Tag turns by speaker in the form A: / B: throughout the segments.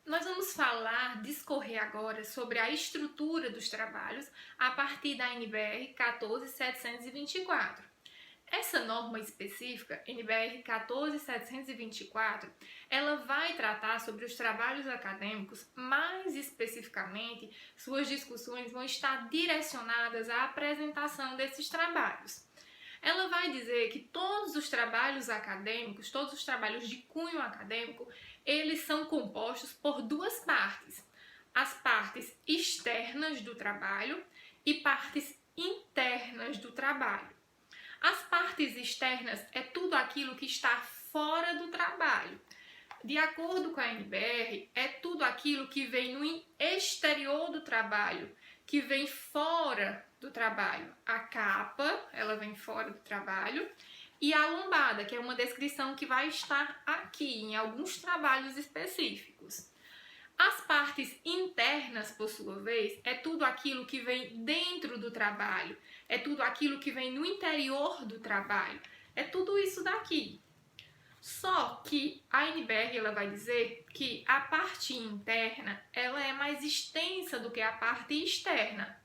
A: Nós vamos discorrer agora sobre a estrutura dos trabalhos a partir da NBR 14724. Essa norma específica, NBR 14724, ela vai tratar sobre os trabalhos acadêmicos, mais especificamente, suas discussões vão estar direcionadas à apresentação desses trabalhos. Ela vai dizer que todos os trabalhos acadêmicos, todos os trabalhos de cunho acadêmico, eles são compostos por duas partes: as partes externas do trabalho e partes internas do trabalho. As partes externas é tudo aquilo que está fora do trabalho. De acordo com a NBR, é tudo aquilo que vem no exterior do trabalho, que vem fora do trabalho. A capa, ela vem fora do trabalho, e a lombada, que é uma descrição que vai estar aqui em alguns trabalhos específicos. As partes internas, por sua vez, é tudo aquilo que vem dentro do trabalho, é tudo aquilo que vem no interior do trabalho, é tudo isso daqui. Só que a NBR ela vai dizer que a parte interna ela é mais extensa do que a parte externa.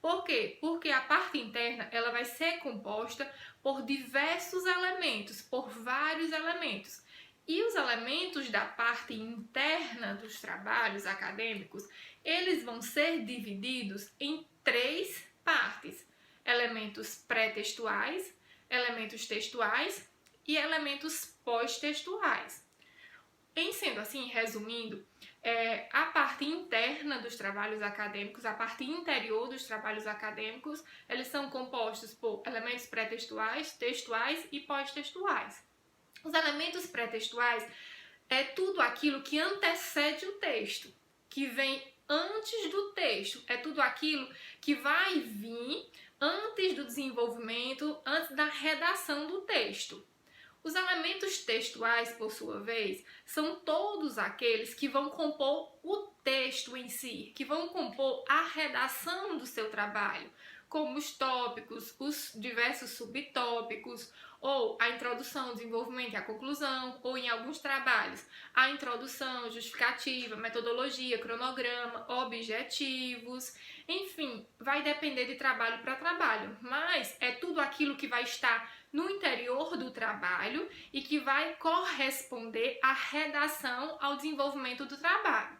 A: Por quê? Porque a parte interna ela vai ser composta por diversos elementos, por vários elementos. E os elementos da parte interna dos trabalhos acadêmicos, eles vão ser divididos em três partes: elementos pré-textuais, elementos textuais e elementos pós-textuais. Em sendo assim, resumindo, a parte interna dos trabalhos acadêmicos, a parte interior dos trabalhos acadêmicos, eles são compostos por elementos pré-textuais, textuais e pós-textuais. Os elementos pré-textuais é tudo aquilo que antecede o texto, que vem antes do texto, é tudo aquilo que vai vir antes do desenvolvimento, antes da redação do texto. Os elementos textuais, por sua vez, são todos aqueles que vão compor o texto em si, que vão compor a redação do seu trabalho, como os tópicos, os diversos subtópicos, ou a introdução, o desenvolvimento e a conclusão, ou em alguns trabalhos, a introdução, justificativa, metodologia, cronograma, objetivos, enfim, vai depender de trabalho para trabalho, mas é tudo aquilo que vai estar no interior do trabalho e que vai corresponder à redação, ao desenvolvimento do trabalho.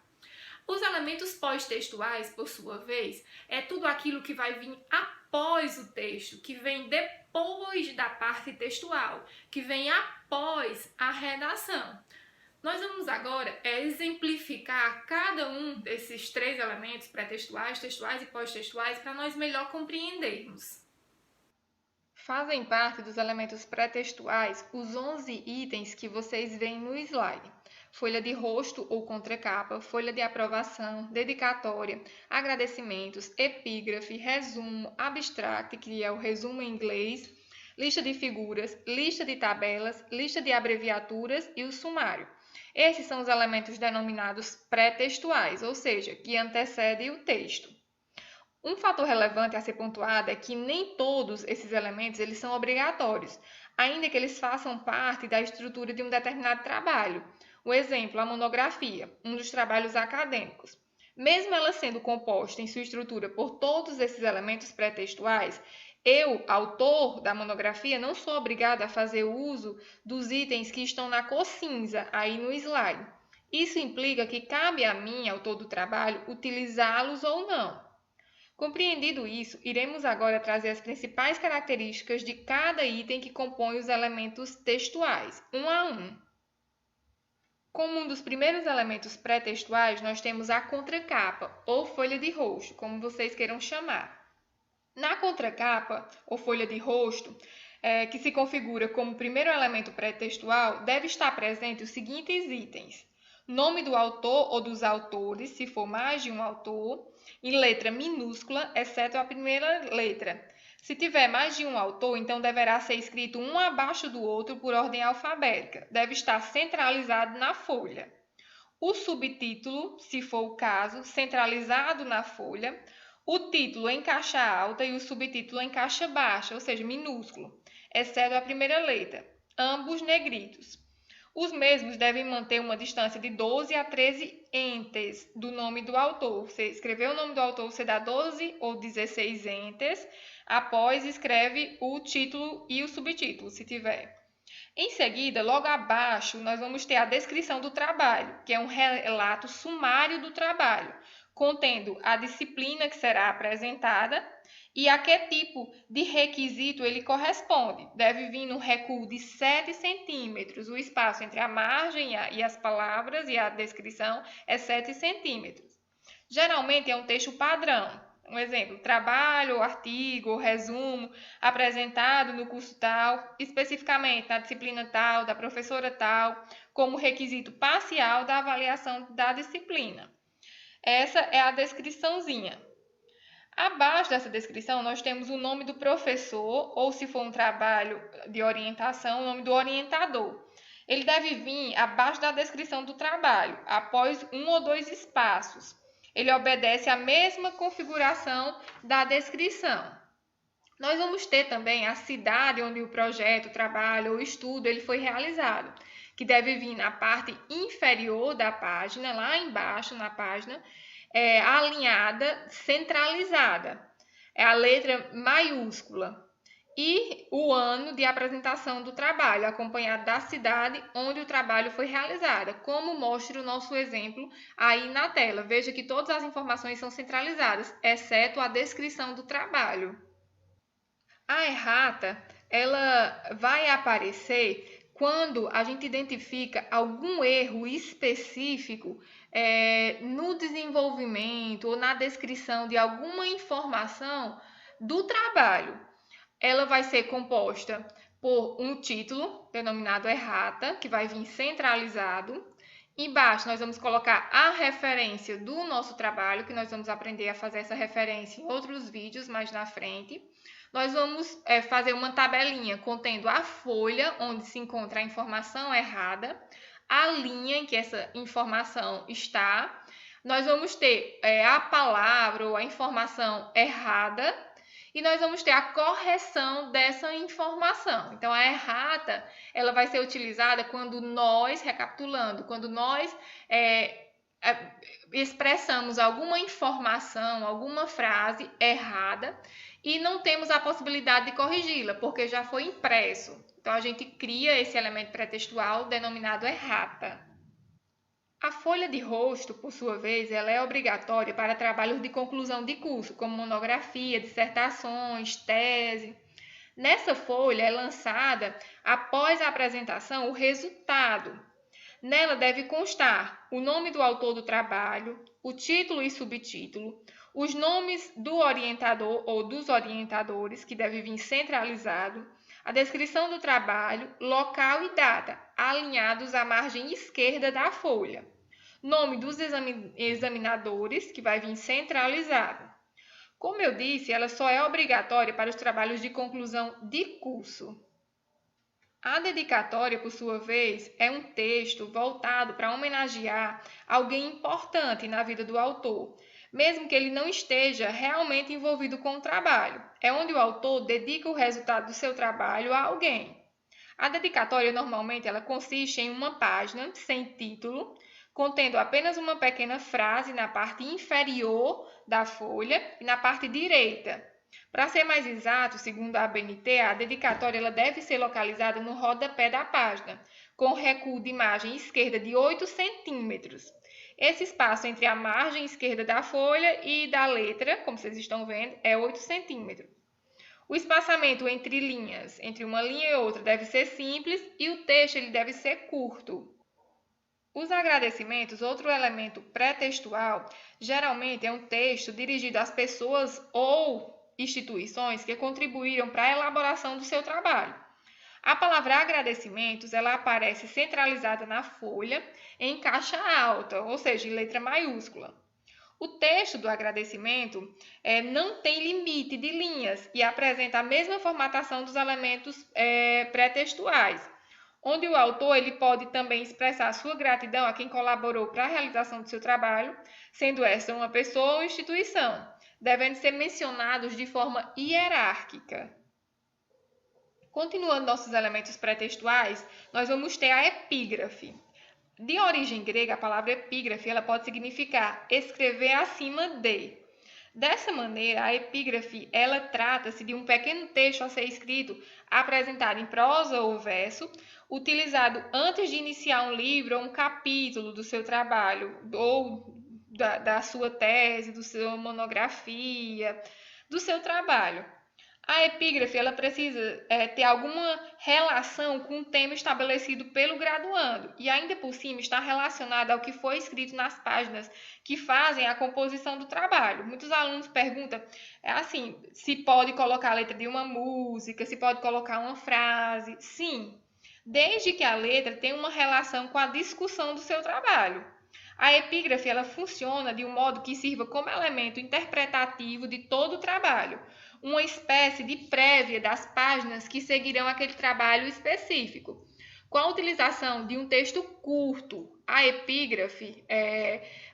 A: Os elementos pós-textuais, por sua vez, é tudo aquilo que vai vir após o texto, que vem depois da parte textual, que vem após a redação. Nós vamos agora exemplificar cada um desses três elementos pré-textuais, textuais e pós-textuais para nós melhor compreendermos. Fazem parte dos elementos pré-textuais os 11 itens que vocês veem no slide: folha de rosto ou contracapa, folha de aprovação, dedicatória, agradecimentos, epígrafe, resumo, abstract, que é o resumo em inglês, lista de figuras, lista de tabelas, lista de abreviaturas e o sumário. Esses são os elementos denominados pré-textuais, ou seja, que antecedem o texto. Um fator relevante a ser pontuado é que nem todos esses elementos eles são obrigatórios, ainda que eles façam parte da estrutura de um determinado trabalho. O exemplo, a monografia, um dos trabalhos acadêmicos. Mesmo ela sendo composta em sua estrutura por todos esses elementos pré-textuais, eu, autor da monografia, não sou obrigado a fazer uso dos itens que estão na cor cinza aí no slide. Isso implica que cabe a mim, autor do trabalho, utilizá-los ou não. Compreendido isso, iremos agora trazer as principais características de cada item que compõe os elementos textuais, um a um. Como um dos primeiros elementos pré-textuais, nós temos a contracapa, ou folha de rosto, como vocês queiram chamar. Na contracapa, ou folha de rosto, que se configura como primeiro elemento pré-textual, deve estar presente os seguintes itens: nome do autor ou dos autores, se for mais de um autor, em letra minúscula, exceto a primeira letra. Se tiver mais de um autor, então deverá ser escrito um abaixo do outro por ordem alfabética. Deve estar centralizado na folha. O subtítulo, se for o caso, centralizado na folha. O título em caixa alta e o subtítulo em caixa baixa, ou seja, minúsculo, exceto a primeira letra, ambos negritos. Os mesmos devem manter uma distância de 12 a 13 entes do nome do autor. Você escreveu o nome do autor, você dá 12 ou 16 entes, após escreve o título e o subtítulo, se tiver. Em seguida, logo abaixo, nós vamos ter a descrição do trabalho, que é um relato sumário do trabalho, contendo a disciplina que será apresentada e a que tipo de requisito ele corresponde. Deve vir no recuo de 7 centímetros. O espaço entre a margem e as palavras e a descrição é 7 centímetros. Geralmente é um texto padrão. Um exemplo, trabalho, artigo, resumo, apresentado no curso tal, especificamente na disciplina tal, da professora tal, como requisito parcial da avaliação da disciplina. Essa é a descriçãozinha. Abaixo dessa descrição, nós temos o nome do professor, ou se for um trabalho de orientação, o nome do orientador. Ele deve vir abaixo da descrição do trabalho, após um ou dois espaços. Ele obedece à mesma configuração da descrição. Nós vamos ter também a cidade onde o projeto, o trabalho ou estudo ele foi realizado, que deve vir na parte inferior da página, lá embaixo na página, alinhada, centralizada. É a letra maiúscula. E o ano de apresentação do trabalho, acompanhado da cidade onde o trabalho foi realizado, como mostra o nosso exemplo aí na tela. Veja que todas as informações são centralizadas, exceto a descrição do trabalho. A errata, ela vai aparecer quando a gente identifica algum erro específico no desenvolvimento ou na descrição de alguma informação do trabalho. Ela vai ser composta por um título, denominado errata, que vai vir centralizado. Embaixo nós vamos colocar a referência do nosso trabalho, que nós vamos aprender a fazer essa referência em outros vídeos mais na frente. Nós vamos fazer uma tabelinha contendo a folha onde se encontra a informação errada, a linha em que essa informação está. Nós vamos ter a palavra ou a informação errada, e nós vamos ter a correção dessa informação. Então, a errata, ela vai ser utilizada quando nós, recapitulando, quando nós expressamos alguma informação, alguma frase errada e não temos a possibilidade de corrigi-la, porque já foi impresso. Então, a gente cria esse elemento pré-textual denominado errata. A folha de rosto, por sua vez, ela é obrigatória para trabalhos de conclusão de curso, como monografia, dissertações, tese. Nessa folha é lançada, após a apresentação, o resultado. Nela deve constar o nome do autor do trabalho, o título e subtítulo, os nomes do orientador ou dos orientadores, que deve vir centralizado, a descrição do trabalho, local e data, alinhados à margem esquerda da folha. Nome dos examinadores, que vai vir centralizado. Como eu disse, ela só é obrigatória para os trabalhos de conclusão de curso. A dedicatória, por sua vez, é um texto voltado para homenagear alguém importante na vida do autor, mesmo que ele não esteja realmente envolvido com o trabalho. É onde o autor dedica o resultado do seu trabalho a alguém. A dedicatória, normalmente, ela consiste em uma página sem título, contendo apenas uma pequena frase na parte inferior da folha e na parte direita. Para ser mais exato, segundo a ABNT, a dedicatória ela deve ser localizada no rodapé da página, com recuo de margem esquerda de 8 centímetros. Esse espaço entre a margem esquerda da folha e da letra, como vocês estão vendo, é 8 centímetros. O espaçamento entre linhas, entre uma linha e outra, deve ser simples e o texto ele deve ser curto. Os agradecimentos, outro elemento pré-textual, geralmente é um texto dirigido às pessoas ou instituições que contribuíram para a elaboração do seu trabalho. A palavra agradecimentos, ela aparece centralizada na folha em caixa alta, ou seja, em letra maiúscula. O texto do agradecimento não tem limite de linhas e apresenta a mesma formatação dos elementos pré-textuais, onde o autor ele pode também expressar sua gratidão a quem colaborou para a realização do seu trabalho, sendo essa uma pessoa ou instituição, devendo ser mencionados de forma hierárquica. Continuando nossos elementos pré-textuais, nós vamos ter a epígrafe. De origem grega, a palavra epígrafe ela pode significar escrever acima de. Dessa maneira, a epígrafe ela trata-se de um pequeno texto a ser escrito, apresentado em prosa ou verso, utilizado antes de iniciar um livro ou um capítulo do seu trabalho, ou da sua tese, do sua monografia, do seu trabalho. A epígrafe ela precisa ter alguma relação com o tema estabelecido pelo graduando e ainda por cima está relacionada ao que foi escrito nas páginas que fazem a composição do trabalho. Muitos alunos perguntam assim, se pode colocar a letra de uma música, se pode colocar uma frase. Sim, desde que a letra tenha uma relação com a discussão do seu trabalho. A epígrafe ela funciona de um modo que sirva como elemento interpretativo de todo o trabalho, uma espécie de prévia das páginas que seguirão aquele trabalho específico. Com a utilização de um texto curto, a epígrafe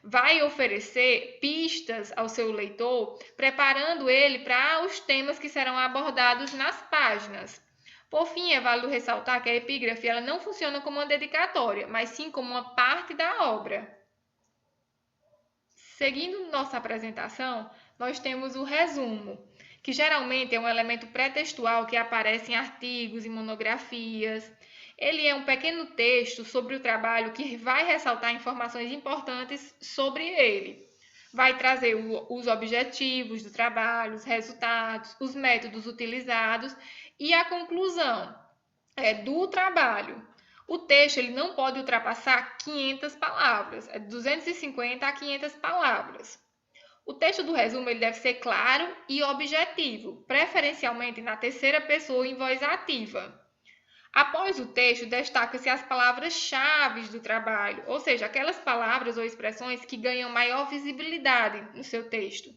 A: vai oferecer pistas ao seu leitor, preparando ele para os temas que serão abordados nas páginas. Por fim, é válido ressaltar que a epígrafe ela não funciona como uma dedicatória, mas sim como uma parte da obra. Seguindo nossa apresentação, nós temos o resumo, que geralmente é um elemento pré-textual que aparece em artigos e monografias. Ele é um pequeno texto sobre o trabalho que vai ressaltar informações importantes sobre ele. Vai trazer os objetivos do trabalho, os resultados, os métodos utilizados e a conclusão do trabalho. O texto ele não pode ultrapassar 500 palavras, é 250 a 500 palavras. O texto do resumo ele deve ser claro e objetivo, preferencialmente na terceira pessoa em voz ativa. Após o texto, destaca-se as palavras-chave do trabalho, ou seja, aquelas palavras ou expressões que ganham maior visibilidade no seu texto.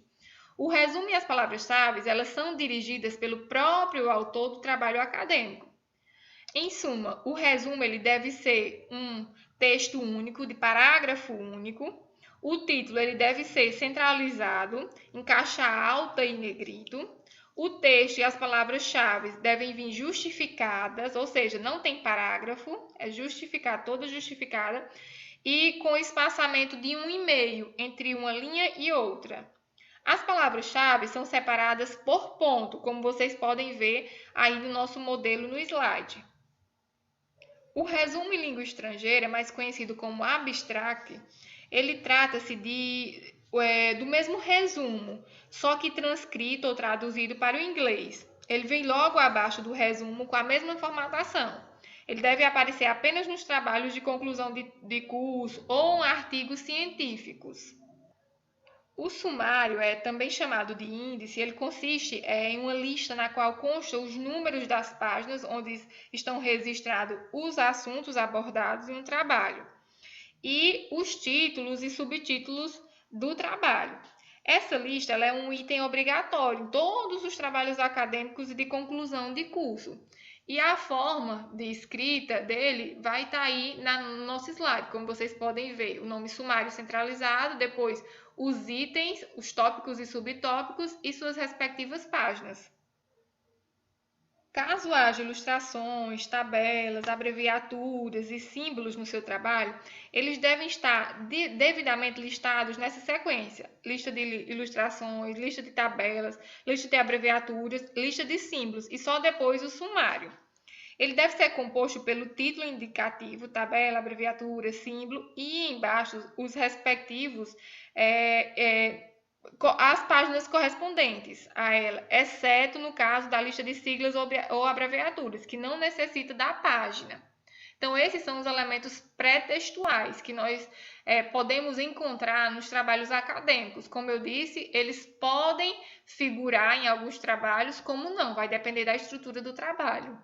A: O resumo e as palavras-chave elas são dirigidas pelo próprio autor do trabalho acadêmico. Em suma, o resumo ele deve ser um texto único, de parágrafo único. O título ele deve ser centralizado, em caixa alta e negrito. O texto e as palavras-chave devem vir justificadas, ou seja, não tem parágrafo, é justificada, toda justificada, e com espaçamento de 1,5 entre uma linha e outra. As palavras-chave são separadas por ponto, como vocês podem ver aí no nosso modelo no slide. O resumo em língua estrangeira, mais conhecido como abstract, ele trata-se do mesmo resumo, só que transcrito ou traduzido para o inglês. Ele vem logo abaixo do resumo com a mesma formatação. Ele deve aparecer apenas nos trabalhos de conclusão de curso ou em artigos científicos. O sumário é também chamado de índice, ele consiste em uma lista na qual constam os números das páginas onde estão registrados os assuntos abordados em um trabalho e os títulos e subtítulos do trabalho. Essa lista ela é um item obrigatório em todos os trabalhos acadêmicos e de conclusão de curso. E a forma de escrita dele vai estar aí no nosso slide, como vocês podem ver. O nome sumário centralizado, depois os itens, os tópicos e subtópicos e suas respectivas páginas. Caso haja ilustrações, tabelas, abreviaturas e símbolos no seu trabalho, eles devem estar devidamente listados nessa sequência: lista de ilustrações, lista de tabelas, lista de abreviaturas, lista de símbolos e só depois o sumário. Ele deve ser composto pelo título indicativo, tabela, abreviatura, símbolo e embaixo os respectivos as páginas correspondentes a ela, exceto no caso da lista de siglas ou abreviaturas, que não necessita da página. Então, esses são os elementos pré-textuais que nós podemos encontrar nos trabalhos acadêmicos. Como eu disse, eles podem figurar em alguns trabalhos, como não, vai depender da estrutura do trabalho.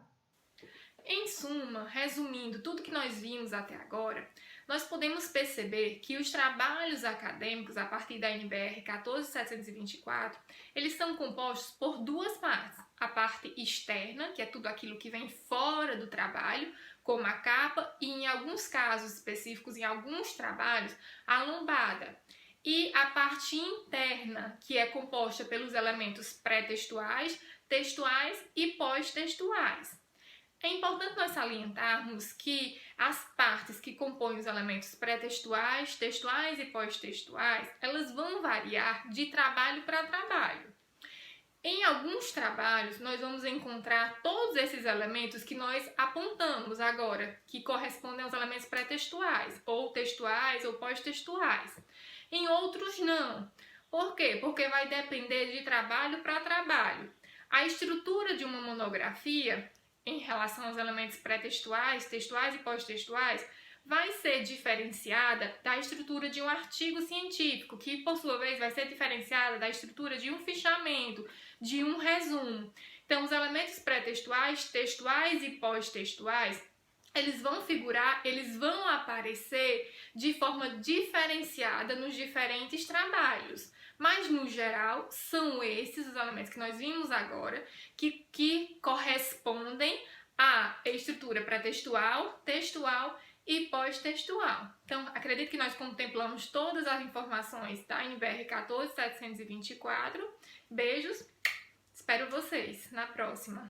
A: Em suma, resumindo tudo que nós vimos até agora, nós podemos perceber que os trabalhos acadêmicos, a partir da NBR 14724, eles são compostos por duas partes. A parte externa, que é tudo aquilo que vem fora do trabalho, como a capa e, em alguns casos específicos, em alguns trabalhos, a lombada. E a parte interna, que é composta pelos elementos pré-textuais, textuais e pós-textuais. É importante nós salientarmos que as partes que compõem os elementos pré-textuais, textuais e pós-textuais, elas vão variar de trabalho para trabalho. Em alguns trabalhos, nós vamos encontrar todos esses elementos que nós apontamos agora, que correspondem aos elementos pré-textuais, ou pós-textuais. Em outros, não. Por quê? Porque vai depender de trabalho para trabalho. A estrutura de uma monografia, em relação aos elementos pré-textuais, textuais e pós-textuais, vai ser diferenciada da estrutura de um artigo científico, que por sua vez vai ser diferenciada da estrutura de um fichamento, de um resumo. Então, os elementos pré-textuais, textuais e pós-textuais, eles vão figurar, eles vão aparecer de forma diferenciada nos diferentes trabalhos. Mas, no geral, são esses os elementos que nós vimos agora que correspondem à estrutura pré-textual, textual e pós-textual. Então, acredito que nós contemplamos todas as informações da NBR 14724. Beijos, espero vocês na próxima.